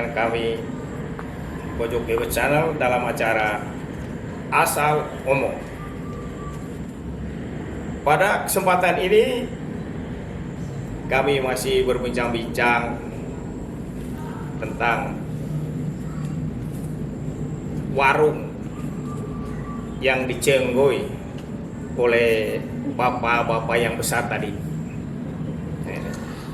dengan kami Pojok Dewa Channel dalam acara Asal Omong. Pada kesempatan ini kami masih berbincang-bincang tentang warung yang dicenggoi oleh bapak-bapak yang besar tadi.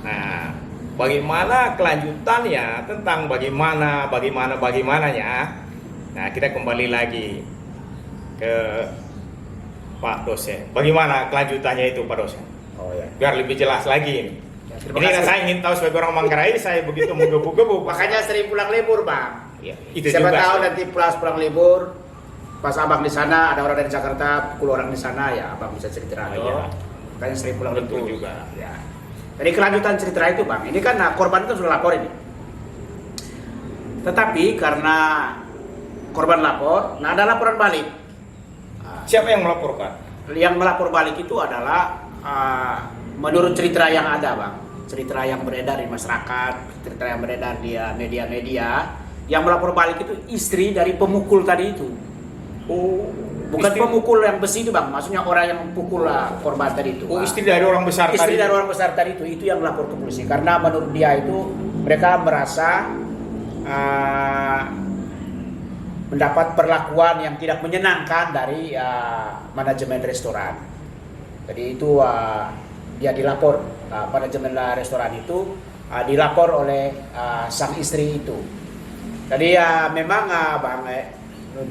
Nah, bagaimana kelanjutannya tentang bagaimananya? Nah, kita kembali lagi ke Pak dosen. Bagaimana kelanjutannya itu, Pak dosen? Oh ya. Biar lebih jelas lagi ini. Ya, Ini kan saya ingin tahu sebagai orang Manggarai, saya begitu menggebu-gebu. Makanya sering pulang libur, Bang. Ya, itu Siapa juga tahu sih. nanti pulang libur, pas abang di sana ada orang dari Jakarta, pukul orang di sana ya, abang bisa cerita. Oh, iya. Makanya sering pulang Betul libur juga. Ya. Jadi kelanjutan cerita itu, Bang. Ini kan korban itu sudah lapor ini. Tetapi karena korban lapor, nah ada laporan balik. Siapa yang melaporkan? Yang melapor balik itu adalah menurut cerita yang ada, Bang. Cerita yang beredar di masyarakat, cerita yang beredar di media-media, yang melapor balik itu istri dari pemukul tadi itu. Oh, Bukan istri, pemukul yang besi itu, Bang. Maksudnya orang yang pukul korban tadi itu. oh, istri dari orang besar Istri tadi. dari orang besar tadi itu yang melapor ke polisi karena menurut dia itu mereka merasa mendapat perlakuan yang tidak menyenangkan dari manajemen restoran. Jadi itu dia dilapor, manajemen restoran itu dilapor oleh sang istri itu. Jadi memang Bang,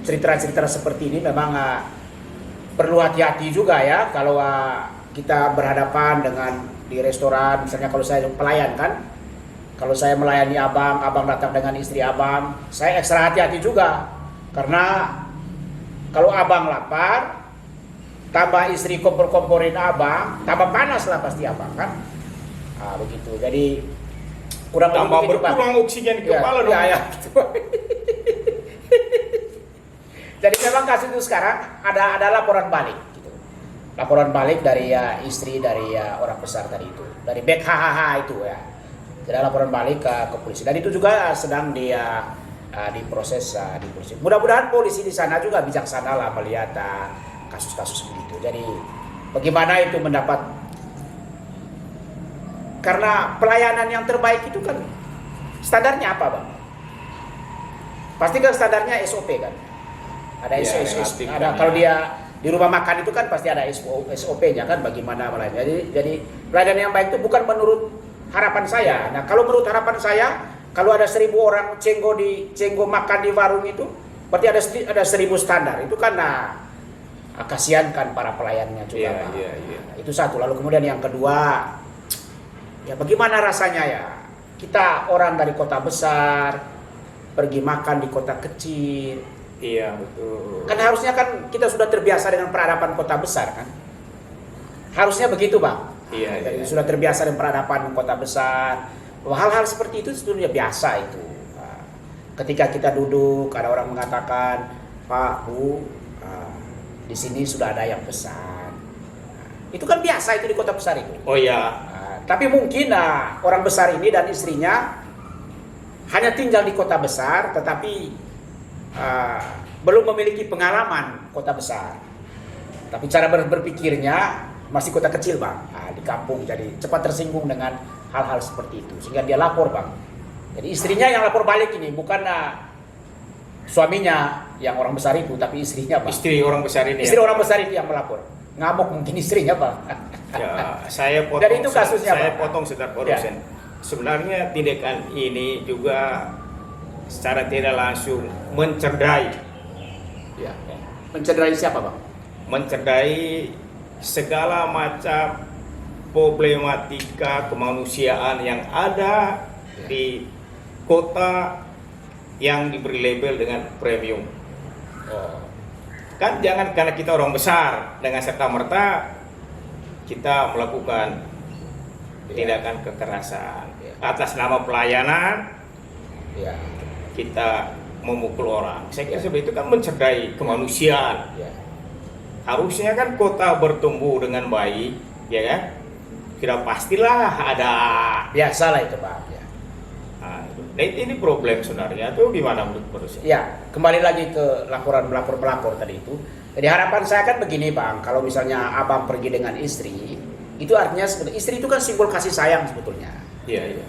cerita-cerita seperti ini memang perlu hati-hati juga ya kalau kita berhadapan dengan di restoran. Misalnya kalau saya pelayan kan, kalau saya melayani abang datang dengan istri abang, saya ekstra hati-hati juga karena kalau abang lapar tambah istri kompor-komporin abang, tambah panas lah pasti abang kan. Begitu. Jadi kurang lebih Tambah begitu, Bang. berkurang oksigen di kepala dong. Ya, gitu. Jadi memang kasus itu sekarang ada laporan balik gitu. Laporan balik dari istri dari orang besar tadi itu. Dari Bek itu ya. Jadi laporan balik ke polisi. Dan itu juga sedang diproses di polisi. Mudah-mudahan polisi di sana juga bijaksana lah melihat kasus-kasus begitu. Jadi bagaimana itu mendapat, karena pelayanan yang terbaik itu kan standarnya apa, Bang? Pasti kan standarnya SOP kan. Ada Ya, SOP, relatif ada kan, kalau ya. dia di rumah makan itu kan pasti ada SOP-nya kan bagaimana melayani. Jadi pelayanan yang baik itu bukan menurut harapan saya. Nah, kalau menurut harapan saya, kalau ada 1.000 orang cenggo makan di warung itu, berarti ada 1.000 standar. Itu kan kasihan kan para pelayannya juga. Iya, Bang. iya, iya. Itu satu. Lalu kemudian yang kedua, ya bagaimana rasanya ya kita orang dari kota besar pergi makan di kota kecil. Iya, betul. Kan harusnya kan kita sudah terbiasa dengan peradaban kota besar kan. Harusnya begitu, Bang. Iya, Jadi iya. sudah terbiasa dengan peradaban kota besar. Hal-hal seperti itu sebetulnya biasa itu. Ketika kita duduk, ada orang mengatakan, Pak, Bu, di sini sudah ada yang pesan. Itu kan biasa itu di kota besar itu. Oh ya, Tapi mungkin orang besar ini dan istrinya hanya tinggal di kota besar, tetapi belum memiliki pengalaman kota besar. Tapi cara berpikirnya masih kota kecil, Bang. Di kampung, jadi cepat tersinggung dengan hal-hal seperti itu. Sehingga dia lapor, Bang. Jadi istrinya yang lapor balik ini, bukan suaminya yang orang besar itu, tapi istrinya, Bang. istri orang besar ini. Istri Ya? orang besar itu yang melapor. Ngamuk mungkin istrinya, Bang. Ya, saya potong. Dan itu kasusnya, saya Pak. potong sebentar, Pak Ya. dosen. Sebenarnya tindakan ini juga secara tidak langsung mencerdai, Ya. Mencederai siapa, Bang? mencerdai segala macam problematika kemanusiaan yang ada di kota yang diberi label dengan premium. Kan jangan karena kita orang besar dengan serta-merta kita melakukan tindakan kekerasan atas nama pelayanan, Ya. kita memukul orang. Saya kira seperti itu kan mencerdai kemanusiaan. Ya. Harusnya kan kota bertumbuh dengan baik, ya kan? Sudah pastilah ada. Biasalah itu, Bang. Ya. Nah, Nah ini problem sebenarnya, atau gimana menurut Pak dosen? Ya, kembali lagi ke laporan pelapor tadi itu. Jadi harapan saya kan begini Bang, kalau misalnya abang pergi dengan istri, itu artinya istri itu kan simbol kasih sayang sebetulnya. Iya, iya.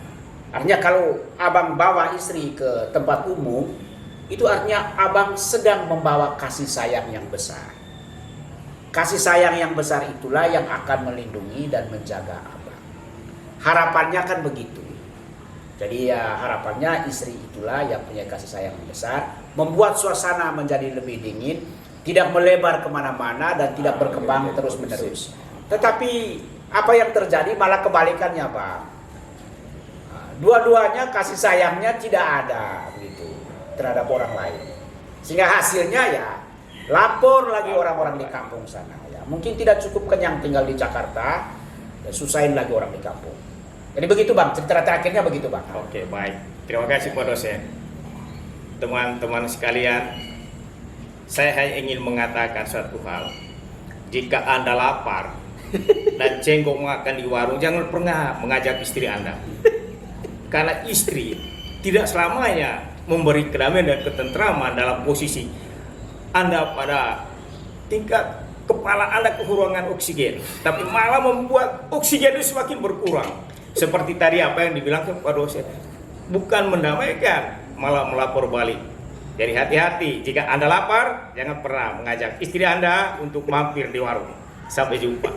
Artinya kalau abang bawa istri ke tempat umum, itu artinya abang sedang membawa kasih sayang yang besar. Kasih sayang yang besar itulah yang akan melindungi dan menjaga abang. Harapannya kan begitu. Jadi ya harapannya istri itulah yang punya kasih sayang yang besar, membuat suasana menjadi lebih dingin, tidak melebar kemana-mana dan tidak berkembang terus-menerus. Tetapi apa yang terjadi malah kebalikannya Pak. Dua-duanya kasih sayangnya tidak ada begitu terhadap orang lain. Sehingga hasilnya ya lapor lagi orang-orang di kampung sana. Ya, mungkin tidak cukup kenyang tinggal di Jakarta, dan susahin lagi orang di kampung. Jadi begitu Bang, cerita terakhirnya begitu Bang. Oke, baik. Terima kasih Pak dosen. Teman-teman sekalian, saya hanya ingin mengatakan satu hal. Jika Anda lapar dan cengkok makan di warung, jangan pernah mengajak istri Anda. Karena istri tidak selamanya memberi kedamaian dan ketentraman dalam posisi Anda pada tingkat kepala Anda kekurangan oksigen, tapi malah membuat oksigen itu semakin berkurang. Seperti tadi apa yang dibilang Pak dosen, bukan mendamaikan, malah melapor balik. Jadi hati-hati, jika Anda lapar, jangan pernah mengajak istri Anda untuk mampir di warung. Sampai jumpa.